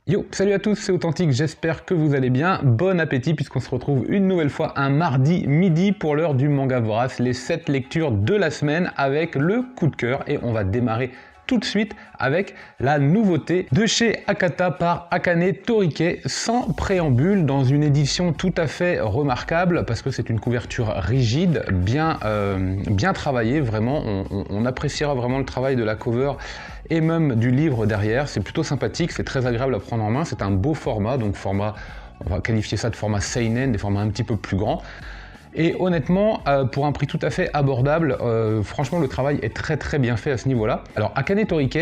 Yo, salut à tous, c'est Authentique, j'espère que vous allez bien. Bon appétit puisqu'on se retrouve une nouvelle fois un mardi midi pour l'heure du manga vorace, les 7 lectures de la semaine avec le coup de cœur et on va démarrer tout de suite avec la nouveauté de chez Akata par Akane Torike, sans préambule, dans une édition tout à fait remarquable parce que c'est une couverture rigide, bien travaillée, vraiment, on appréciera vraiment le travail de la cover et même du livre derrière, c'est plutôt sympathique, c'est très agréable à prendre en main, c'est un beau format, donc format, on va qualifier ça de format seinen, des formats un petit peu plus grands. Et honnêtement, pour un prix tout à fait abordable, franchement le travail est très bien fait à ce niveau-là. Alors Akane Torike,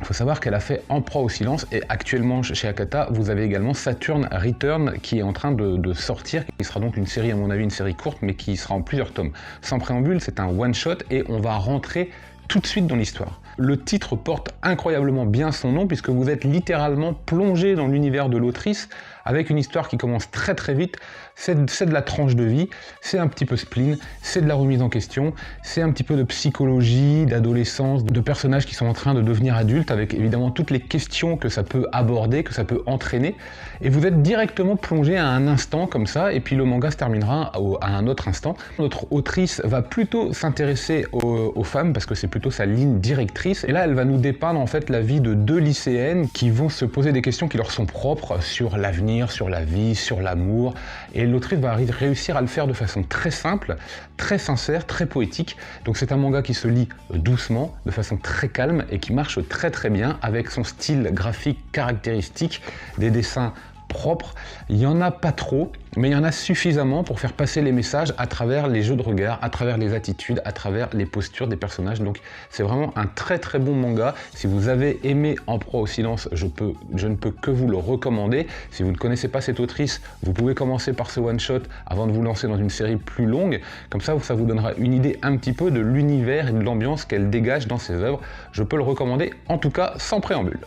il faut savoir qu'elle a fait En proie au silence et actuellement chez Akata, vous avez également Saturn Return qui est en train de sortir, qui sera donc une série, à mon avis, une série courte, mais qui sera en plusieurs tomes. Sans préambule, c'est un one-shot et on va rentrer tout de suite dans l'histoire. Le titre porte incroyablement bien son nom puisque vous êtes littéralement plongé dans l'univers de l'autrice avec une histoire qui commence très vite, c'est de la tranche de vie, c'est un petit peu spleen, c'est de la remise en question, c'est un petit peu de psychologie, d'adolescence, de personnages qui sont en train de devenir adultes avec évidemment toutes les questions que ça peut aborder, que ça peut entraîner, et vous êtes directement plongé à un instant comme ça, et puis le manga se terminera à un autre instant. Notre autrice va plutôt s'intéresser aux femmes parce que c'est plutôt sa ligne directrice, et là elle va nous dépeindre en fait la vie de deux lycéennes qui vont se poser des questions qui leur sont propres sur l'avenir, sur la vie, sur l'amour, et l'autrice va réussir à le faire de façon très simple, très sincère, très poétique. Donc c'est un manga qui se lit doucement, de façon très calme et qui marche très bien avec son style graphique caractéristique, des dessins propres. Il n'y en a pas trop, mais il y en a suffisamment pour faire passer les messages à travers les jeux de regard, à travers les attitudes, à travers les postures des personnages. Donc c'est vraiment un très bon manga. Si vous avez aimé En proie au silence, je ne peux que vous le recommander. Si vous ne connaissez pas cette autrice, vous pouvez commencer par ce one-shot avant de vous lancer dans une série plus longue. Comme ça vous donnera une idée un petit peu de l'univers et de l'ambiance qu'elle dégage dans ses œuvres. Je peux le recommander, en tout cas sans préambule.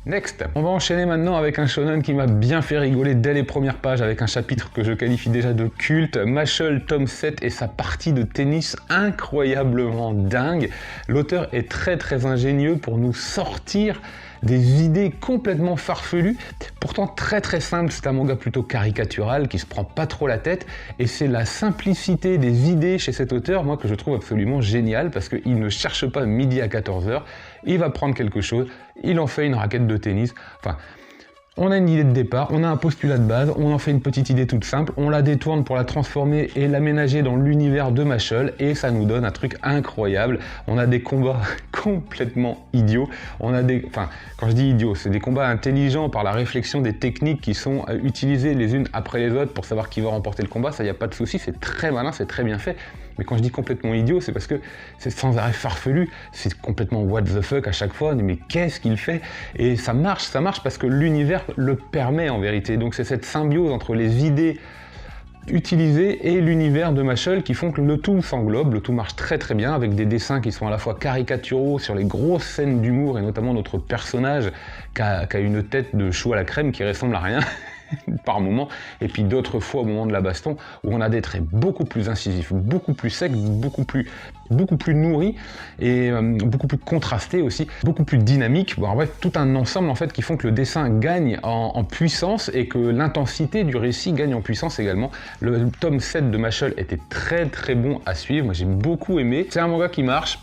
Next, on va enchaîner maintenant avec un shonen qui m'a bien fait rigoler dès les premières pages avec un chapitre que je qualifie déjà de culte, Mashle tome 7 et sa partie de tennis incroyablement dingue. L'auteur est très ingénieux pour nous sortir des idées complètement farfelues, pourtant très simple. C'est un manga plutôt caricatural qui se prend pas trop la tête et c'est la simplicité des idées chez cet auteur, moi, que je trouve absolument génial parce qu'il ne cherche pas midi à 14h, il va prendre quelque chose, il en fait une raquette de tennis, enfin... On a une idée de départ, on a un postulat de base, on en fait une petite idée toute simple, on la détourne pour la transformer et l'aménager dans l'univers de Mashle et ça nous donne un truc incroyable. On a des combats complètement idiots, on a des... Enfin, quand je dis idiots, c'est des combats intelligents par la réflexion des techniques qui sont utilisées les unes après les autres pour savoir qui va remporter le combat, ça y a pas de souci, c'est très malin, c'est très bien fait. Mais quand je dis complètement idiot, c'est parce que c'est sans arrêt farfelu, c'est complètement what the fuck à chaque fois, mais qu'est-ce qu'il fait? Et ça marche parce que l'univers le permet en vérité. Donc c'est cette symbiose entre les idées utilisées et l'univers de Mashle qui font que le tout s'englobe, le tout marche très bien avec des dessins qui sont à la fois caricaturaux sur les grosses scènes d'humour et notamment notre personnage qui a une tête de chou à la crème qui ressemble à rien. Par moment, et puis d'autres fois au moment de la baston où on a des traits beaucoup plus incisifs, beaucoup plus secs, beaucoup plus nourris et beaucoup plus contrastés aussi, beaucoup plus dynamiques. Bon, bref, tout un ensemble en fait qui font que le dessin gagne en puissance et que l'intensité du récit gagne en puissance également. Le tome 7 de Mashle était très bon à suivre, moi j'ai beaucoup aimé. C'est un manga qui marche,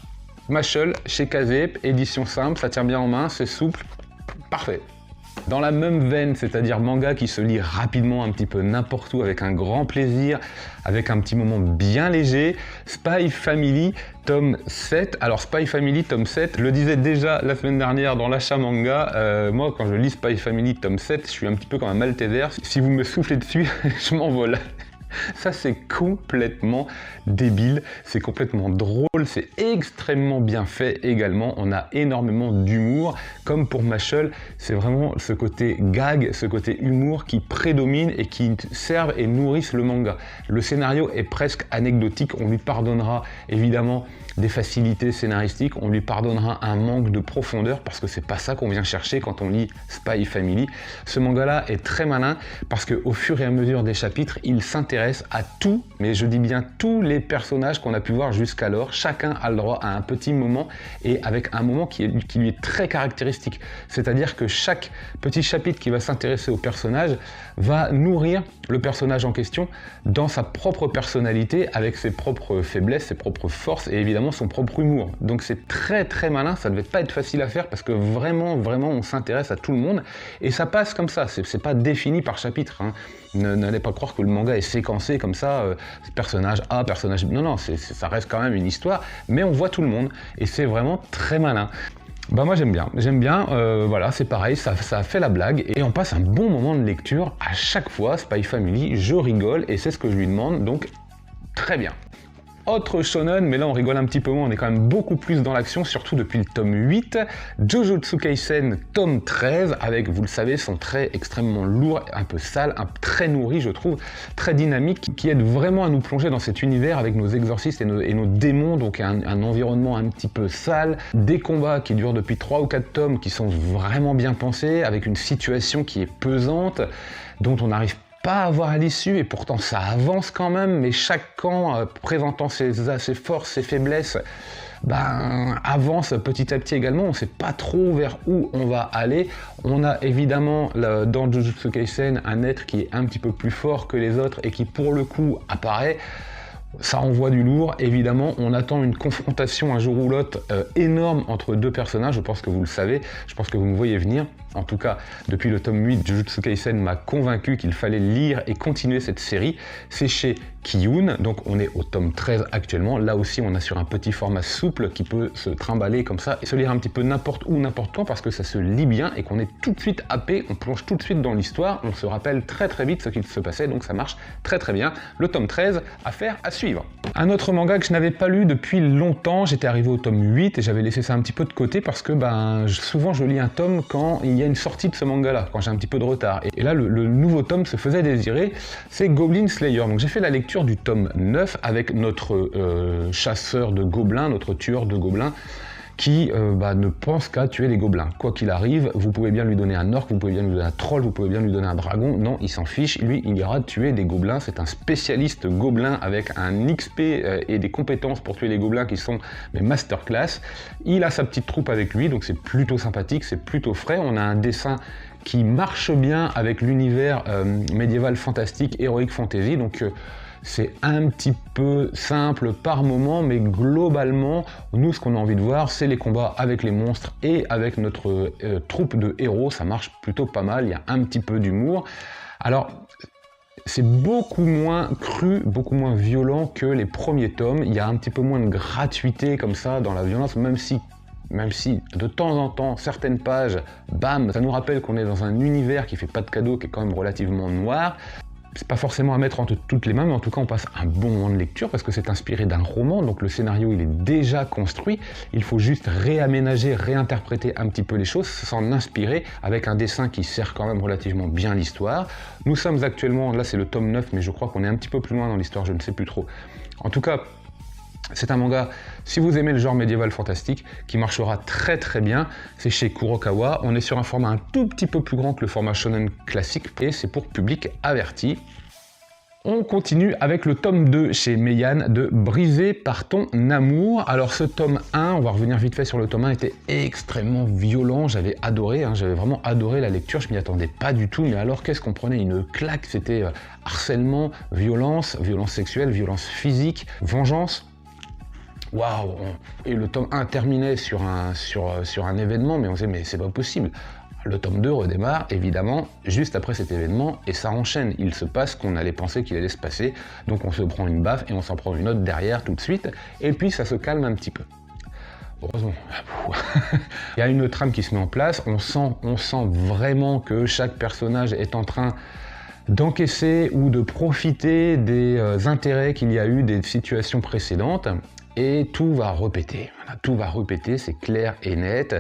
Mashle chez Kazep, édition simple, ça tient bien en main, c'est souple, parfait. Dans la même veine, c'est-à-dire manga qui se lit rapidement un petit peu n'importe où avec un grand plaisir, avec un petit moment bien léger, Spy Family tome 7. Alors Spy Family tome 7, je le disais déjà la semaine dernière dans l'achat manga, moi quand je lis Spy Family tome 7, je suis un petit peu comme un Malteser, si vous me soufflez dessus, je m'envole. Ça c'est complètement débile, c'est complètement drôle, c'est extrêmement bien fait également, on a énormément d'humour, comme pour Mashle, c'est vraiment ce côté gag, ce côté humour qui prédomine et qui servent et nourrissent le manga. Le scénario est presque anecdotique, on lui pardonnera évidemment des facilités scénaristiques, on lui pardonnera un manque de profondeur parce que c'est pas ça qu'on vient chercher quand on lit Spy Family. Ce manga là est très malin parce qu'au fur et à mesure des chapitres, il s'intéresse s'intéresse à tout, mais je dis bien tous les personnages qu'on a pu voir jusqu'alors. Chacun a le droit à un petit moment et avec un moment qui lui est très caractéristique. C'est-à-dire que chaque petit chapitre qui va s'intéresser au personnage va nourrir le personnage en question dans sa propre personnalité, avec ses propres faiblesses, ses propres forces et évidemment son propre humour. Donc c'est très très malin, ça ne devait pas être facile à faire parce que vraiment on s'intéresse à tout le monde et ça passe comme ça, c'est pas défini par chapitre. Hein. N'allez pas croire que le manga est séquencé comme ça, personnage A, personnage B. Non, ça reste quand même une histoire, mais on voit tout le monde et c'est vraiment très malin. Bah moi j'aime bien, voilà, c'est pareil, ça fait la blague et on passe un bon moment de lecture à chaque fois. Spy Family, je rigole et c'est ce que je lui demande, donc très bien. Autre shonen, mais là on rigole un petit peu moins, on est quand même beaucoup plus dans l'action, surtout depuis le tome 8, Jujutsu Kaisen tome 13, avec, vous le savez, son trait extrêmement lourd, un peu sale, très nourri je trouve, très dynamique, qui aide vraiment à nous plonger dans cet univers avec nos exorcistes et nos démons, donc un environnement un petit peu sale, des combats qui durent depuis 3 ou 4 tomes qui sont vraiment bien pensés, avec une situation qui est pesante, dont on n'arrive pas à voir à l'issue et pourtant ça avance quand même, mais chaque camp présentant ses forces, ses faiblesses, avance petit à petit également, on ne sait pas trop vers où on va aller. On a évidemment dans Jujutsu Kaisen un être qui est un petit peu plus fort que les autres et qui pour le coup apparaît. Ça envoie du lourd, évidemment, on attend une confrontation un jour ou l'autre énorme entre deux personnages, je pense que vous le savez, je pense que vous me voyez venir. En tout cas, depuis le tome 8, Jujutsu Kaisen m'a convaincu qu'il fallait lire et continuer cette série. C'est chez Kiyun, donc on est au tome 13 actuellement. Là aussi, on a sur un petit format souple qui peut se trimballer comme ça et se lire un petit peu n'importe où, n'importe quand, parce que ça se lit bien et qu'on est tout de suite happé, on plonge tout de suite dans l'histoire, on se rappelle très très vite ce qu'il se passait, donc ça marche très très bien. Le tome 13, affaire à suivre. Un autre manga que je n'avais pas lu depuis longtemps, j'étais arrivé au tome 8 et j'avais laissé ça un petit peu de côté parce que souvent je lis un tome quand il y a une sortie de ce manga-là, quand j'ai un petit peu de retard. Et là, le nouveau tome se faisait désirer, c'est Goblin Slayer. Donc j'ai fait la lecture du tome 9 avec notre chasseur de gobelins, notre tueur de gobelins, qui ne pense qu'à tuer les gobelins. Quoi qu'il arrive, vous pouvez bien lui donner un orc, vous pouvez bien lui donner un troll, vous pouvez bien lui donner un dragon. Non, il s'en fiche, lui, il ira tuer des gobelins. C'est un spécialiste gobelin avec un XP et des compétences pour tuer les gobelins qui sont masterclass. Il a sa petite troupe avec lui, donc c'est plutôt sympathique, c'est plutôt frais. On a un dessin qui marche bien avec l'univers médiéval fantastique, héroïque fantasy, donc c'est un petit peu simple par moment, mais globalement, nous, ce qu'on a envie de voir, c'est les combats avec les monstres et avec notre troupe de héros. Ça marche plutôt pas mal, il y a un petit peu d'humour. Alors, c'est beaucoup moins cru, beaucoup moins violent que les premiers tomes. Il y a un petit peu moins de gratuité comme ça dans la violence, même si de temps en temps, certaines pages, bam, ça nous rappelle qu'on est dans un univers qui fait pas de cadeau, qui est quand même relativement noir. C'est pas forcément à mettre entre toutes les mains, mais en tout cas on passe un bon moment de lecture parce que c'est inspiré d'un roman, donc le scénario il est déjà construit, il faut juste réaménager, réinterpréter un petit peu les choses, s'en inspirer avec un dessin qui sert quand même relativement bien l'histoire. Nous sommes actuellement, là c'est le tome 9, mais je crois qu'on est un petit peu plus loin dans l'histoire, je ne sais plus trop. En tout cas, c'est un manga, si vous aimez le genre médiéval fantastique, qui marchera très très bien. C'est chez Kurokawa, on est sur un format un tout petit peu plus grand que le format shonen classique, et c'est pour public averti. On continue avec le tome 2 chez Meian de Brisé par ton amour. Alors ce tome 1, on va revenir vite fait sur le tome 1, était extrêmement violent, j'avais adoré, j'avais vraiment adoré la lecture, je m'y attendais pas du tout, mais alors qu'est-ce qu'on prenait une claque, c'était harcèlement, violence sexuelle, violence physique, vengeance. Waouh! Et le tome 1 terminait sur un événement, mais on se disait mais c'est pas possible. Le tome 2 redémarre, évidemment, juste après cet événement, et ça enchaîne. Il se passe ce qu'on allait penser qu'il allait se passer, donc on se prend une baffe et on s'en prend une autre derrière tout de suite, et puis ça se calme un petit peu. Heureusement. Il y a une trame qui se met en place, on sent vraiment que chaque personnage est en train d'encaisser ou de profiter des intérêts qu'il y a eu des situations précédentes. Et tout va répéter, voilà, tout va répéter, c'est clair et net.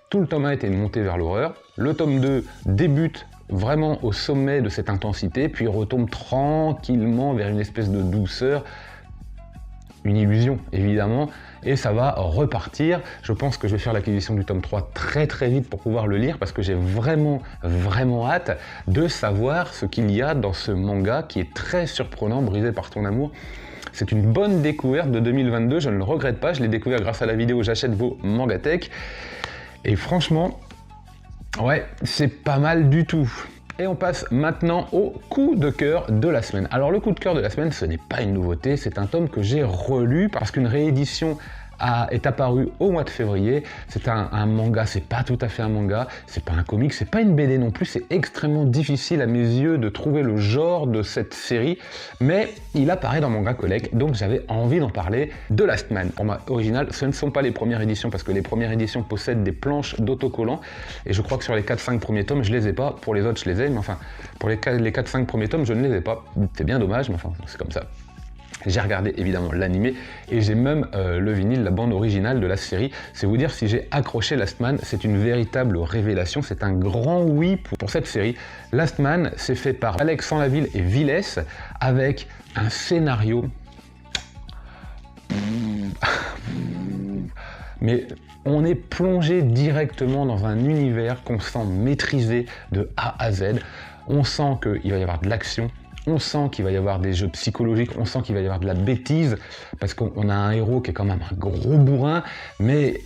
Tout le tome 1 était une montée vers l'horreur. Le tome 2 débute vraiment au sommet de cette intensité, puis retombe tranquillement vers une espèce de douceur. Une illusion, évidemment. et ça va repartir. Je pense que je vais faire l'acquisition du tome 3 très très vite pour pouvoir le lire parce que j'ai vraiment hâte de savoir ce qu'il y a dans ce manga qui est très surprenant, Brisé par ton amour. C'est une bonne découverte de 2022, je ne le regrette pas, je l'ai découvert grâce à la vidéo J'achète vos Mangatech. Et franchement, ouais, c'est pas mal du tout. Et on passe maintenant au coup de cœur de la semaine. Alors le coup de cœur de la semaine, ce n'est pas une nouveauté, c'est un tome que j'ai relu parce qu'une réédition est apparu au mois de février. C'est un manga, c'est pas tout à fait un manga, c'est pas un comic, c'est pas une BD non plus, c'est extrêmement difficile à mes yeux de trouver le genre de cette série, mais il apparaît dans Manga Collect, donc j'avais envie d'en parler. The Last Man, format original, ce ne sont pas les premières éditions parce que les premières éditions possèdent des planches d'autocollants et je crois que sur les 4-5 premiers tomes, je les ai pas, pour les autres je les ai, mais enfin, pour les 4-5 premiers tomes, je ne les ai pas. C'est bien dommage, mais enfin, c'est comme ça. J'ai regardé évidemment l'animé et j'ai même le vinyle, la bande originale de la série. C'est vous dire si j'ai accroché Last Man, c'est une véritable révélation, c'est un grand oui pour cette série. Last Man, c'est fait par Alex Sanlaville et Viles avec un scénario. Mais on est plongé directement dans un univers qu'on sent maîtrisé de A à Z. On sent qu'il va y avoir de l'action. On sent qu'il va y avoir des jeux psychologiques, on sent qu'il va y avoir de la bêtise, parce qu'on a un héros qui est quand même un gros bourrin, mais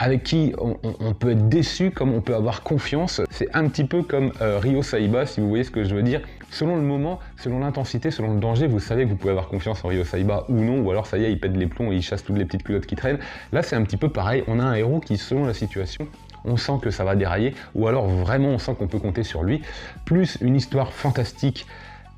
avec qui on peut être déçu comme on peut avoir confiance. C'est un petit peu comme Ryo Saiba, si vous voyez ce que je veux dire. Selon le moment, selon l'intensité, selon le danger, vous savez que vous pouvez avoir confiance en Ryo Saiba ou non, ou alors ça y est, il pète les plombs et il chasse toutes les petites culottes qui traînent. Là, c'est un petit peu pareil, on a un héros qui, selon la situation, on sent que ça va dérailler, ou alors vraiment on sent qu'on peut compter sur lui, plus une histoire fantastique,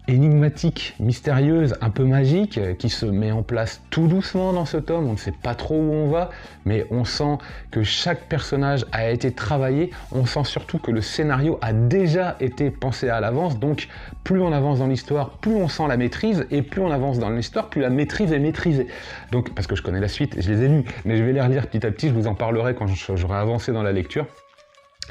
énigmatique, mystérieuse, un peu magique, qui se met en place tout doucement dans ce tome. On ne sait pas trop où on va, mais on sent que chaque personnage a été travaillé, on sent surtout que le scénario a déjà été pensé à l'avance, donc plus on avance dans l'histoire, plus on sent la maîtrise, et plus on avance dans l'histoire, plus la maîtrise est maîtrisée. Donc, parce que je connais la suite, je les ai lus, mais je vais les relire petit à petit, je vous en parlerai quand j'aurai avancé dans la lecture.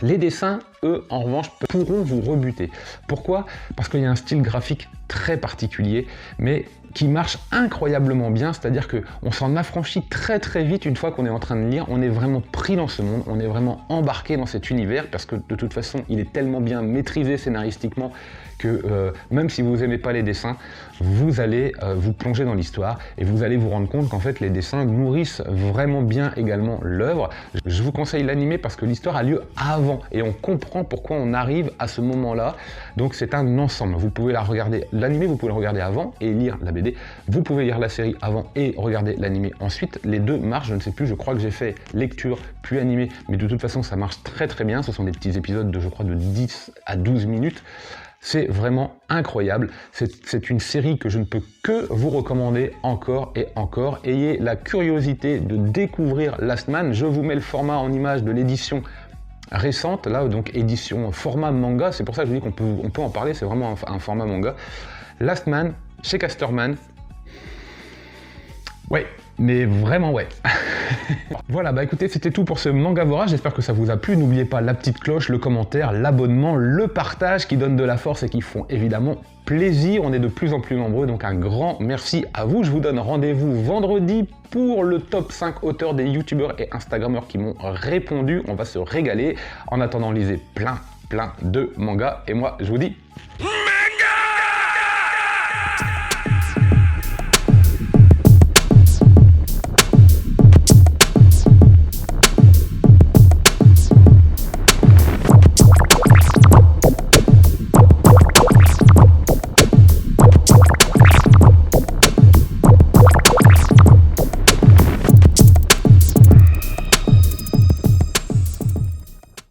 Les dessins, eux, en revanche, pourront vous rebuter. Pourquoi? Parce qu'il y a un style graphique très particulier, mais qui marche incroyablement bien, c'est-à-dire qu'on s'en affranchit très vite une fois qu'on est en train de lire, on est vraiment pris dans ce monde, on est vraiment embarqué dans cet univers, parce que de toute façon, il est tellement bien maîtrisé scénaristiquement que même si vous n'aimez pas les dessins, vous allez vous plonger dans l'histoire et vous allez vous rendre compte qu'en fait les dessins nourrissent vraiment bien également l'œuvre. Je vous conseille l'animé parce que l'histoire a lieu avant et on comprend pourquoi on arrive à ce moment-là. Donc c'est un ensemble. Vous pouvez la regarder, l'animé vous pouvez le regarder avant et lire la BD. Vous pouvez lire la série avant et regarder l'animé ensuite. Les deux marchent, je ne sais plus, je crois que j'ai fait lecture puis animé, mais de toute façon ça marche très bien. Ce sont des petits épisodes de, je crois, de 10 à 12 minutes. C'est vraiment incroyable, c'est une série que je ne peux que vous recommander encore et encore. Ayez la curiosité de découvrir Last Man, je vous mets le format en image de l'édition récente, là donc édition format manga, c'est pour ça que je vous dis qu'on peut en parler, c'est vraiment un format manga. Last Man, chez Casterman, ouais, mais vraiment ouais. Voilà, bah écoutez, c'était tout pour ce Mangavora, j'espère que ça vous a plu. N'oubliez pas la petite cloche, le commentaire, l'abonnement, le partage qui donnent de la force et qui font évidemment plaisir. On est de plus en plus nombreux, donc un grand merci à vous. Je vous donne rendez-vous vendredi pour le top 5 auteurs des youtubeurs et instagrammeurs qui m'ont répondu. On va se régaler. En attendant, lisez plein de mangas et moi je vous dis